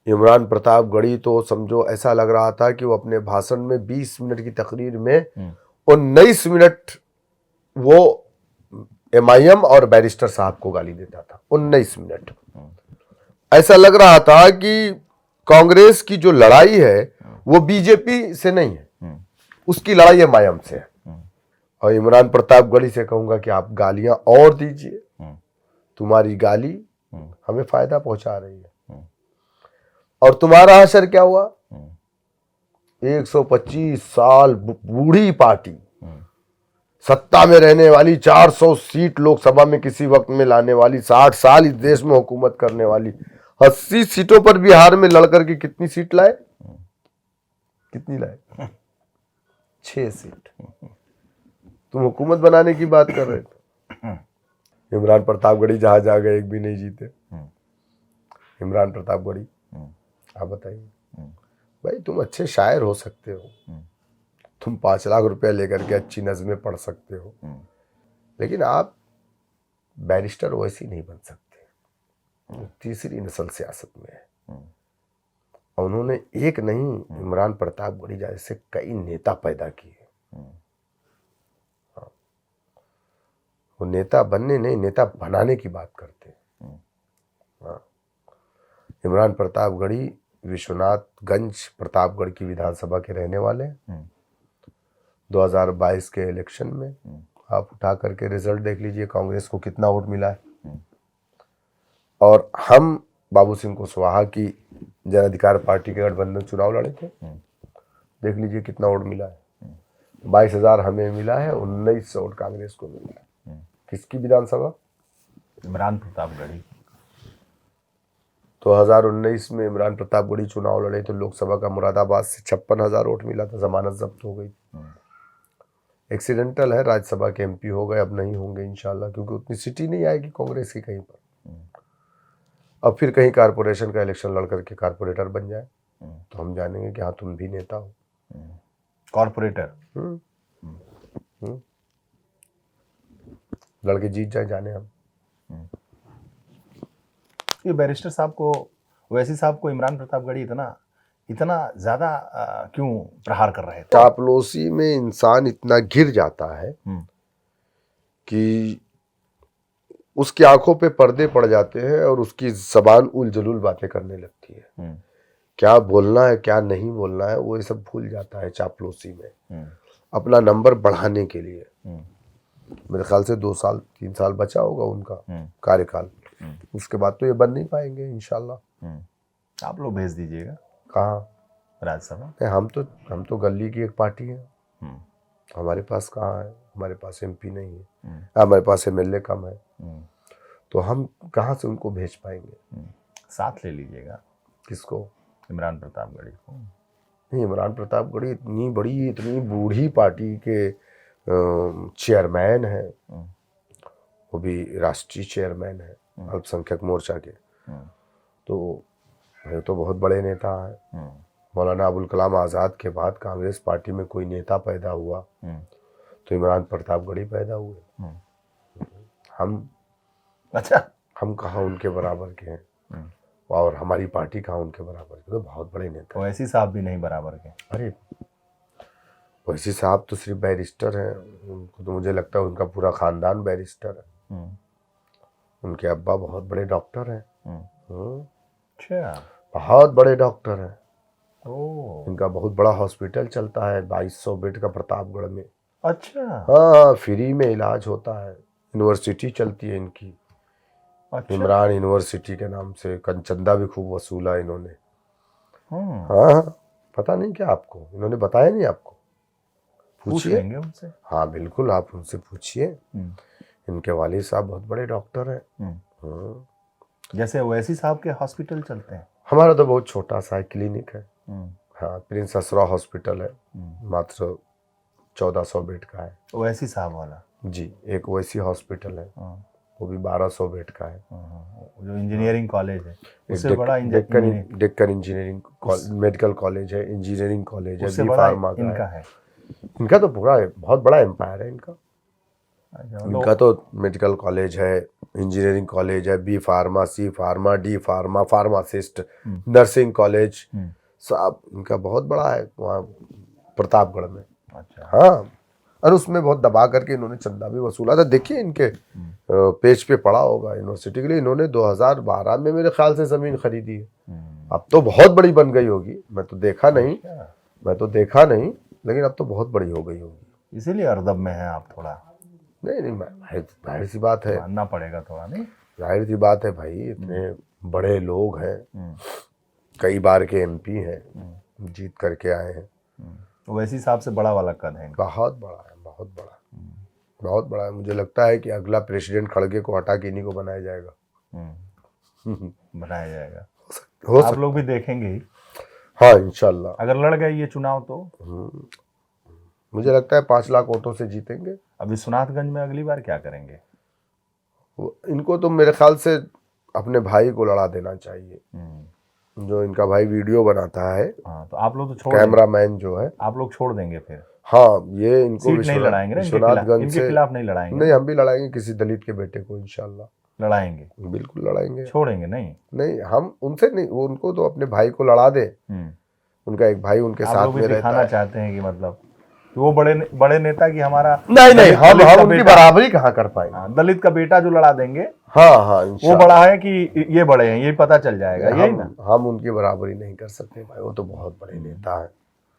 इमरान प्रतापगढ़ी तो समझो ऐसा लग रहा था कि वो अपने भाषण में 20 मिनट की तकरीर में 19 मिनट वो एमआईएम और बैरिस्टर साहब को गाली देता था। 19 मिनट ऐसा लग रहा था कि कांग्रेस की जो लड़ाई है वो बीजेपी से नहीं है, उसकी लड़ाई एमआईएम से है। और इमरान प्रतापगढ़ी से कहूंगा कि आप गालियां और दीजिए, तुम्हारी गाली हमें फायदा पहुंचा रही है। और तुम्हारा असर क्या हुआ? 125 साल बूढ़ी पार्टी, सत्ता में रहने वाली, 400 सीट लोकसभा में किसी वक्त में लाने वाली, 60 साल इस देश में हुकूमत करने वाली, 80 सीटों पर बिहार में लड़कर के कितनी सीट लाए? कितनी लाए? 6 सीट। तुम हुकूमत बनाने की बात कर रहे थे। इमरान प्रतापगढ़ी जहां जा गए एक भी नहीं जीते। इमरान प्रतापगढ़ी, आप बताइए भाई, तुम अच्छे शायर हो सकते हो, तुम 5 लाख रुपया लेकर के अच्छी नज़में पढ़ सकते हो, लेकिन आप बैरिस्टर वैसी नहीं बन सकते। तीसरी नस्ल सियासत में है। और उन्होंने एक नहीं, इमरान प्रतापगढ़ी जैसे कई नेता पैदा किए। वो नेता बनने नहीं, नेता बनाने की बात करते हैं। इमरान प्रतापगढ़ी विश्वनाथगंज प्रतापगढ़ की विधानसभा के रहने वाले। 2022 के इलेक्शन में आप उठा करके रिजल्ट देख लीजिए, कांग्रेस को कितना वोट मिला है। और हम बाबू सिंह कुशवाहा की जन अधिकार पार्टी के गठबंधन चुनाव लड़े थे, देख लीजिए कितना वोट मिला है। 22,000 हमें मिला है, 1900 वोट कांग्रेस को मिला है। किसकी विधानसभा? इमरान प्रतापगढ़ी। 2019 में इमरान प्रतापगढ़ी चुनाव लड़े तो लोकसभा का मुरादाबाद से 56,000 वोट मिला था, जमानत जब्त हो गई। एक्सीडेंटल है, राज्यसभा के एमपी हो गए, अब नहीं होंगे इंशाल्लाह, क्योंकि उतनी सीटी नहीं आएगी कांग्रेस की कहीं पर। अब फिर कहीं कारपोरेशन का इलेक्शन लड़ करके कारपोरेटर बन जाए तो हम जानेंगे कि हाँ तुम भी नेता हो। कॉर्पोरेटर लड़के जीत जाए, जाने हम। ये बैरिस्टर साहब को, ओवैसी साहब को इमरान प्रतापगढ़ी इतना ज्यादा क्यों प्रहार कर रहे थे? चापलूसी में इंसान इतना घिर जाता है कि उसकी आंखों पे पर्दे पड़ जाते हैं और उसकी जबान उल जलूल बातें करने लगती है। क्या बोलना है क्या नहीं बोलना है वो ये सब भूल जाता है चापलूसी में, अपना नंबर बढ़ाने के लिए। मेरे ख्याल से 2 साल 3 साल बचा होगा उनका कार्यकाल, उसके बाद तो ये बन नहीं पाएंगे इंशाल्लाह। आप लोग भेज दीजिएगा। कहाँ? राज्यसभा। हम तो गली की एक पार्टी है, हमारे पास कहाँ है? हमारे पास एमपी नहीं है, हमारे पास एमएलए कम है, तो हम कहाँ से उनको भेज पाएंगे? साथ ले लीजिएगा। किसको? इमरान प्रतापगढ़ी को। नहीं, इमरान प्रतापगढ़ी इतनी बड़ी, इतनी बूढ़ी पार्टी के चेयरमैन है, वो भी राष्ट्रीय चेयरमैन है अल्पसंख्यक मोर्चा के, तो ये तो बहुत बड़े नेता है। मौलाना अबुल कलाम आज़ाद के बाद कांग्रेस पार्टी में कोई नेता पैदा हुआ तो इमरान प्रतापगढ़ी पैदा हुए। हम कहाँ उनके बराबर के हैं, और हमारी पार्टी कहाँ उनके बराबर के? तो बहुत बड़े नेता। ओवैसी साहब भी नहीं बराबर के। अरे ओवैसी साहब तो सिर्फ बैरिस्टर हैं, उनको तो मुझे लगता है उनका पूरा खानदान बैरिस्टर है। उनके अब्बा बहुत बड़े डॉक्टर हैं। अच्छा, बहुत बड़े डॉक्टर हैं। इनका बहुत बड़ा हॉस्पिटल चलता है 2200 बेड का प्रतापगढ़ में। अच्छा। हाँ, फ्री में इलाज होता है। यूनिवर्सिटी चलती है इनकी। अच्छा। इमरान यूनिवर्सिटी के नाम से चंदा भी खूब वसूला इन्होंने। हाँ, पता नहीं क्या आपको? इन्होंने बताया नहीं आपको? पूछिए उनसे। हाँ बिल्कुल, आप उनसे पूछिए। इनके वालिद साहब बहुत बड़े डॉक्टर हैं। जैसे ओवैसी साहब के हॉस्पिटल चलते हैं। हमारा तो बहुत छोटा सा क्लिनिक है। हाँ, प्रिंस असरा हॉस्पिटल है, मात्र 1400 बेड का है। ओवैसी साहब वाला? जी। एक ओवैसी हॉस्पिटल है, वो भी 1200 बेड का है। जो इंजीनियरिंग कॉलेज है, उससे बड़ा डेक्कन इंजीनियरिंग मेडिकल कॉलेज है, इंजीनियरिंग कॉलेज है, बी फार्मा का है। इनका तो पूरा बहुत बड़ा एम्पायर है इनका। इनका तो मेडिकल कॉलेज है, इंजीनियरिंग कॉलेज है, B pharma, C pharma, D pharma, pharmacist, nursing college, सब इनका बहुत बड़ा है वहाँ प्रतापगढ़ में। अच्छा। हाँ, और उसमें बहुत दबा करके इन्होंने चंदा भी वसूला था। देखिए इनके पेज पे पड़ा होगा, यूनिवर्सिटी के लिए इन्होंने 2012 में मेरे ख्याल से जमीन खरीदी है। अब तो बहुत बड़ी बन गई होगी, मैं तो देखा नहीं, लेकिन अब तो बहुत बड़ी हो गई होगी। इसीलिए अरदब में है आप थोड़ा। नहीं, जाहिर सी बात है, मानना पड़ेगा थोड़ा, नहीं? जाहिर सी बात है भाई, इतने बड़े लोग हैं, कई बार के एमपी हैं, जीत करके आए हैं। वैसे हिसाब से बड़ा वाला कद है इनका। बहुत बड़ा है, बहुत बड़ा है। मुझे लगता है कि अगला प्रेसिडेंट खड़गे को हटा के इन्हीं को बनाया जाएगा। बनाया जाएगा, हो आप लोग भी देखेंगे ही। हाँ, इंशाल्लाह। अगर लड़ गए ये चुनाव तो मुझे लगता है 5 लाख वोटों से जीतेंगे। अब विश्वनाथगंज में अगली बार क्या करेंगे? इनको तो मेरे ख्याल से अपने भाई को लड़ा देना चाहिए, जो इनका भाई वीडियो बनाता है। हाँ, तो आप लोग तो छोड़ कैमरामैन जो है, आप लोग छोड़ देंगे फिर? हाँ, ये इनको सीट नहीं लड़ाएंगे ना विश्वनाथगंज से? इनके खिलाफ नहीं लड़ाएंगे? नहीं, हम भी लड़ाएंगे किसी दलित के बेटे को, इंशाल्लाह लड़ाएंगे, बिल्कुल लड़ाएंगे। छोड़ेंगे नहीं? हम उनसे नहीं, वो उनको तो अपने भाई को लड़ा दे। उनका एक भाई उनके आप साथ लोग भी में रहता दिखाना है। चाहते हैं कि मतलब कि वो बड़े नेता की हमारा नहीं, हम का उनकी बेटा- बराबरी कहाँ कर पाएंगे। हाँ, दलित का बेटा जो लड़ा देंगे, हाँ, वो इंशाल्लाह। बड़ा है कि ये बड़े हैं, ये पता चल जाएगा, यही ना? हम उनकी बराबरी नहीं कर सकते भाई, वो तो बहुत बड़े नेता है।